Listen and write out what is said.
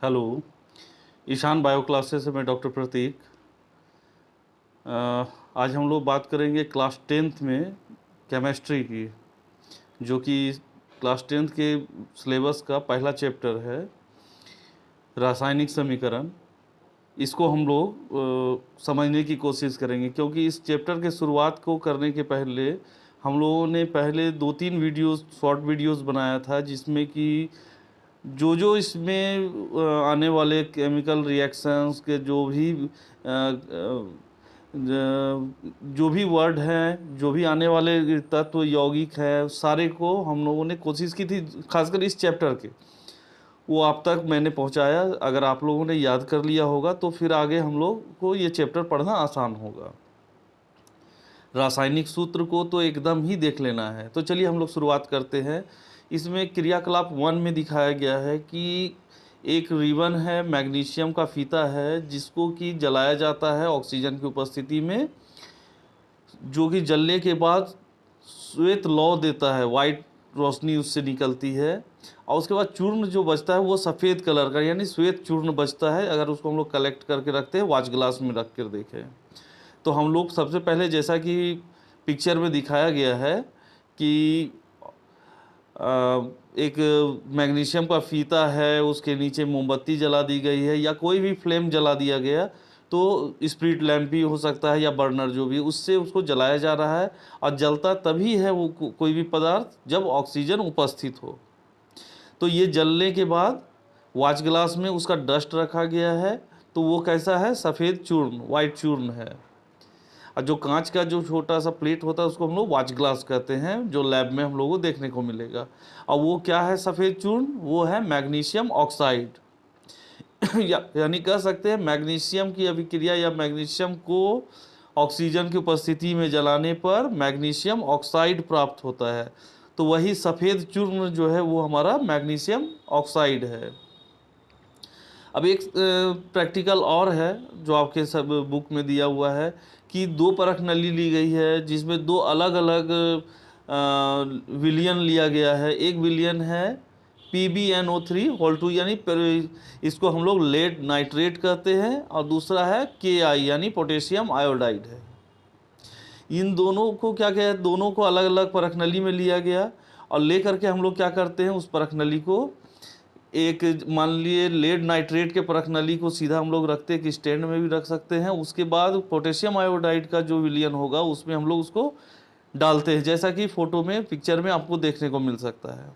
Hello, Ishan bio classes से मैं doctor प्रतीक। आज हम लोग बात करेंगे क्लास टेंथ में केमिस्ट्री की, जो कि क्लास टेंथ के सिलेबस का पहला चैप्टर है, रासायनिक समीकरण। इसको हम लोग समझने की कोशिश करेंगे, क्योंकि इस चैप्टर के शुरुआत को करने के पहले हम लोगों ने पहले 2-3 वीडियोस, शॉर्ट वीडियोस बनाया था, जिसमें कि जो इसमें आने वाले केमिकल रिएक्शंस के जो भी वर्ड हैं, जो भी आने वाले तत्व यौगिक हैं, सारे को हम लोगों ने कोशिश की थी, खासकर इस चैप्टर के वो आप तक मैंने पहुंचाया। अगर आप लोगों ने याद कर लिया होगा तो फिर आगे हम लोग को ये चैप्टर पढ़ना आसान होगा। रासायनिक सूत्र को तो एकदम ही देख लेना है। तो चलिए हम लोग शुरुआत करते हैं। इसमें क्रियाकलाप 1 में दिखाया गया है कि एक रिबन है, मैग्नीशियम का फीता है, जिसको कि जलाया जाता है ऑक्सीजन की उपस्थिति में, जो कि जलने के बाद श्वेत लौ देता है, वाइट रोशनी उससे निकलती है। और उसके बाद चूर्ण जो बचता है वो सफ़ेद कलर का, यानी श्वेत चूर्ण बचता है। अगर उसको हम लोग कलेक्ट करके रखते हैं, वॉच ग्लास में रख कर देखें, तो हम लोग सबसे पहले, जैसा कि पिक्चर में दिखाया गया है कि एक मैग्नीशियम का फीता है, उसके नीचे मोमबत्ती जला दी गई है, या कोई भी फ्लेम जला दिया गया, तो स्प्रिट लैंप भी हो सकता है या बर्नर, जो भी, उससे उसको जलाया जा रहा है। और जलता तभी है वो कोई भी पदार्थ जब ऑक्सीजन उपस्थित हो। तो ये जलने के बाद वॉच ग्लास में उसका डस्ट रखा गया है, तो वो कैसा है? सफ़ेद चूर्ण, वाइट चूर्ण है। और जो कांच का जो छोटा सा प्लेट होता है उसको हम लोग वॉच ग्लास कहते हैं, जो लैब में हम लोगों को देखने को मिलेगा। और वो क्या है सफ़ेद चूर्ण? वो है मैग्नीशियम ऑक्साइड। यानी कह सकते हैं मैग्नीशियम की अभिक्रिया या मैग्नीशियम को ऑक्सीजन की उपस्थिति में जलाने पर मैग्नीशियम ऑक्साइड प्राप्त होता है। तो वही सफ़ेद चूर्ण जो है वो हमारा मैग्नीशियम ऑक्साइड है। अब एक प्रैक्टिकल और है जो आपके सब बुक में दिया हुआ है कि 2 परख नली ली गई है, जिसमें 2 अलग अलग विलियन लिया गया है। एक विलियन है PbNO3 यानी इसको हम लोग लेड नाइट्रेट कहते हैं, और दूसरा है Ki यानी पोटेशियम आयोडाइड है। इन दोनों को क्या कहते हैं, दोनों को अलग अलग परख नली में लिया गया, और ले करके हम लोग क्या करते हैं, उस परख नली को एक, मान लिए लेड नाइट्रेट के परख नली को सीधा हम लोग रखते हैं कि स्टैंड में भी रख सकते हैं। उसके बाद पोटेशियम आयोडाइड का जो विलियन होगा उसमें हम लोग उसको डालते हैं, जैसा कि फ़ोटो में, पिक्चर में आपको देखने को मिल सकता है।